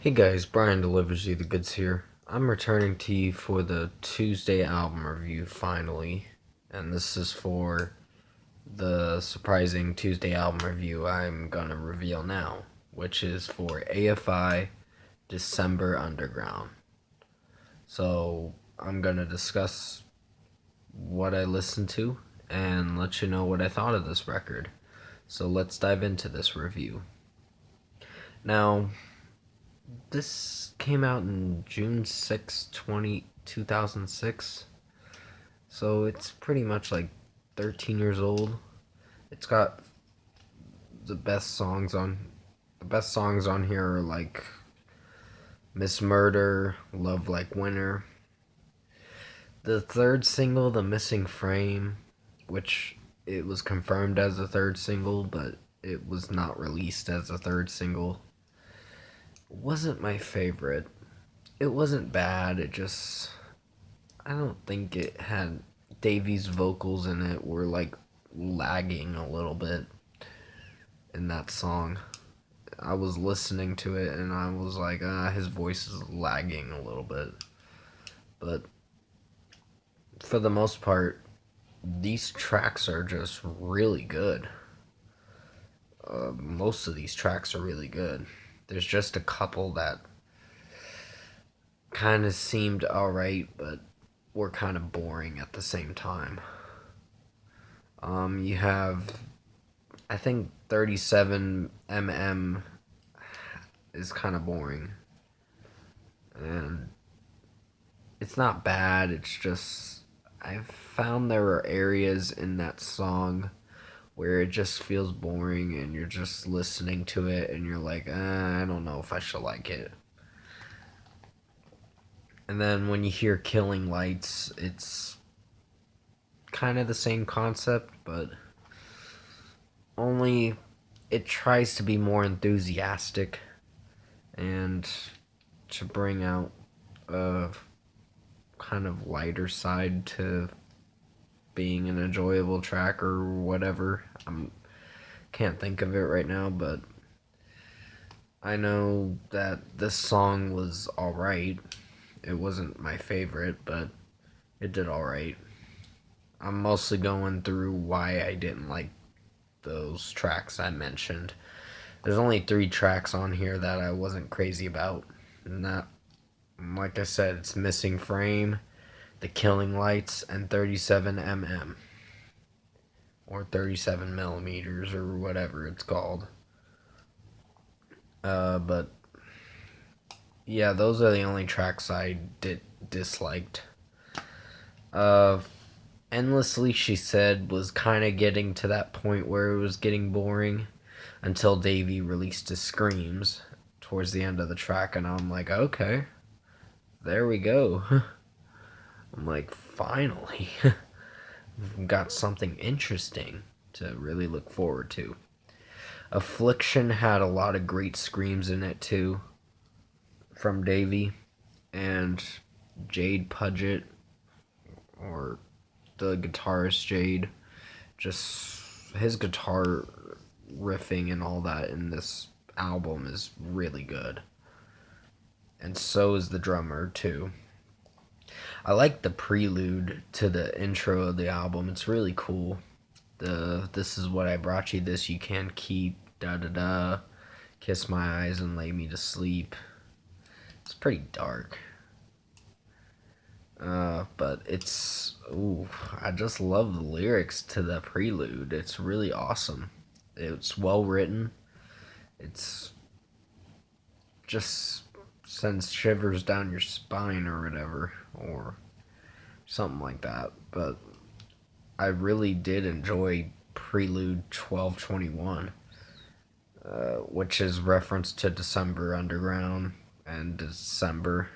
Hey guys, Brian delivers you the goods here. I'm returning to you for the Tuesday album review finally, and this is for the surprising Tuesday album review I'm gonna reveal now, which is for AFI December Underground. So I'm gonna discuss what I listened to and let you know what I thought of this record. So let's dive into this review. Now, this came out in June 6th, 2006. So it's pretty much like 13 years old. It's got the best songs on the best songs on here are like Miss Murder, Love Like Winter. The third single, The Missing Frame, which it was confirmed as a third single, but it was not released as a third single, wasn't my favorite. It wasn't bad, I don't think it had Davy's vocals in it were like lagging a little bit in that song. I was listening to it and I was like, his voice is lagging a little bit. But for the most part, these tracks are just really good. Most of these tracks are really good. There's just a couple that kind of seemed alright, but were kind of boring at the same time. You have, I think 37 is kind of boring. And it's not bad, it's just, I've found there are areas in that song where it just feels boring and you're just listening to it and you're like, I don't know if I should like it. And then when you hear Killing Lights, it's kind of the same concept, but only it tries to be more enthusiastic and to bring out a kind of lighter side to being an enjoyable track or whatever. I can't think of it right now, but I know that this song was alright. It wasn't my favorite, but it did alright. I'm mostly going through why I didn't like those tracks I mentioned. There's only 3 tracks on here that I wasn't crazy about, and that, like I said, it's Missing Frame, The Killing Lights, and 37 or 37 millimeters or whatever it's called. But yeah, those are the only tracks I disliked. Uh, Endlessly She Said was kind of getting to that point where it was getting boring until Davey released his screams towards the end of the track, and I'm like, okay, there we go. I'm like, finally, we've got something interesting to really look forward to. Affliction had a lot of great screams in it too, from Davey and Jade Puget, or the guitarist Jade. Just his guitar riffing and all that in this album is really good. And so is the drummer too. I like the prelude to the intro of the album. It's really cool. This is what I brought you, this you can't keep, da da da, kiss my eyes and lay me to sleep. It's pretty dark. But I just love the lyrics to the prelude. It's really awesome. It's well written. It's just sends shivers down your spine or whatever, or something like that. But I really did enjoy Prelude 1221, which is reference to December Underground and December,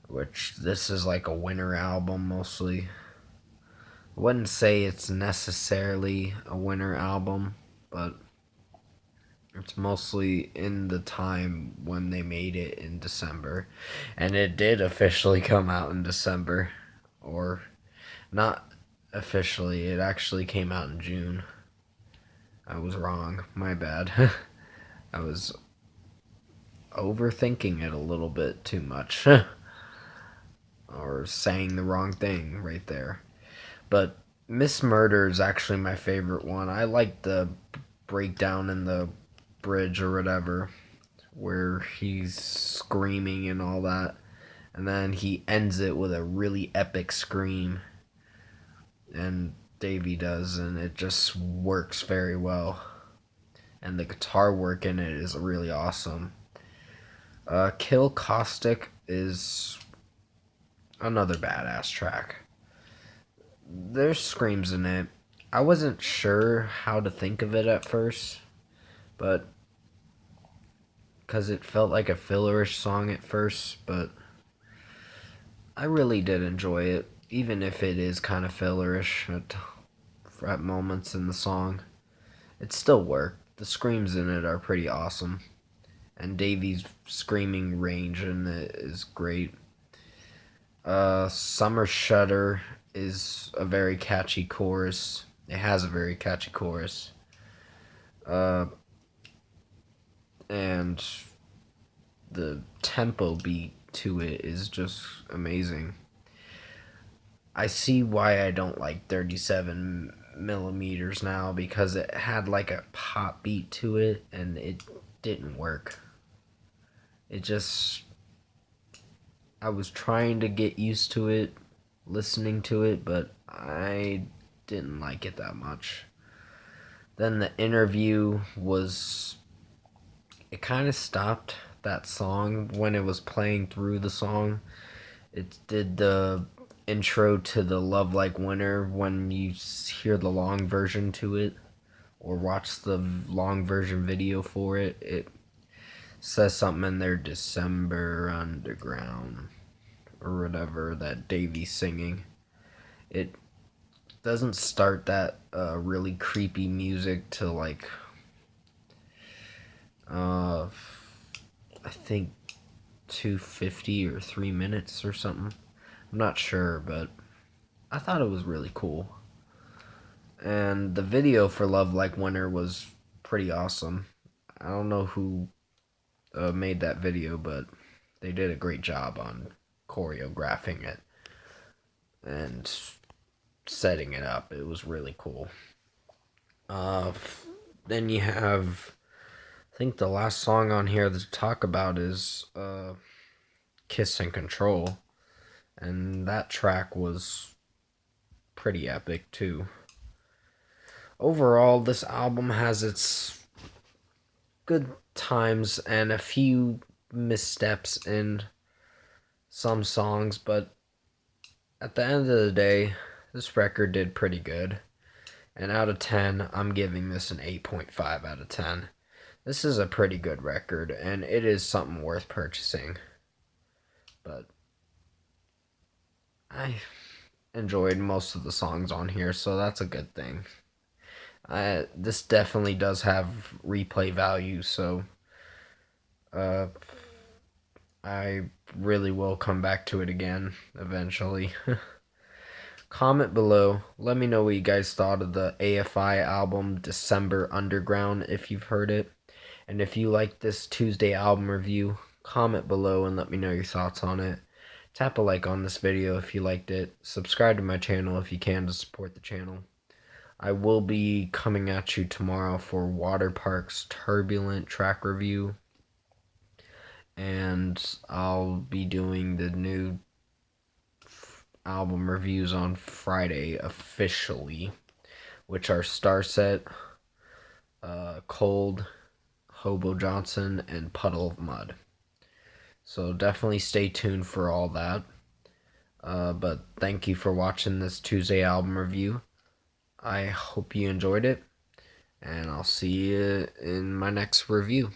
which this is like a winter album mostly. I wouldn't say it's necessarily a winter album, but it's mostly in the time when they made it in December. And it did officially come out in December. Or not officially, it actually came out in June. I was wrong. My bad. I was overthinking it a little bit too much. Or saying the wrong thing right there. But Miss Murder is actually my favorite one. I like the breakdown in the bridge or whatever, where he's screaming and all that. And then he ends it with a really epic scream. And Davey does, and it just works very well. And the guitar work in it is really awesome. Kill Caustic is another badass track. There's screams in it. I wasn't sure how to think of it at first, but because it felt like a fillerish song at first, but I really did enjoy it, even if it is kind of fillerish at moments in the song. It still worked. The screams in it are pretty awesome, and Davey's screaming range in it is great. Summer Shudder is a very catchy chorus. It has a very catchy chorus. And the tempo beat to it is just amazing. I see why I don't like 37 millimeters now, because it had like a pop beat to it and it didn't work. It just, I was trying to get used to it, listening to it, but I didn't like it that much. Then the interview was, it kind of stopped that song when it was playing through the song. It did the intro to the Love Like Winter when you hear the long version to it or watch the long version video for it. It says something in there, Decemberunderground or whatever, that Davey's singing. It doesn't start that really creepy music till like I think 250 or 3 minutes or something. I'm not sure, but I thought it was really cool. And the video for Love Like Winter was pretty awesome. I don't know who made that video, but they did a great job on choreographing it and setting it up. It was really cool. Then you have, I think the last song on here to talk about is Kiss and Control. And that track was pretty epic too. Overall, this album has its good times and a few missteps in some songs, but at the end of the day, this record did pretty good. And out of 10, I'm giving this an 8.5 out of 10. This is a pretty good record, and it is something worth purchasing. But I enjoyed most of the songs on here, so that's a good thing. This definitely does have replay value, so I really will come back to it again eventually. Comment below. Let me know what you guys thought of the AFI album Decemberunderground, if you've heard it. And if you like this Tuesday album review, comment below and let me know your thoughts on it. Tap a like on this video if you liked it. Subscribe to my channel if you can to support the channel. I will be coming at you tomorrow for Waterpark's Turbulent track review. And I'll be doing the new album reviews on Friday officially, which are Starset, Cold, Hobo Johnson, and Puddle of Mud. So definitely stay tuned for all that. But thank you for watching this Tuesday album review. I hope you enjoyed it, and I'll see you in my next review.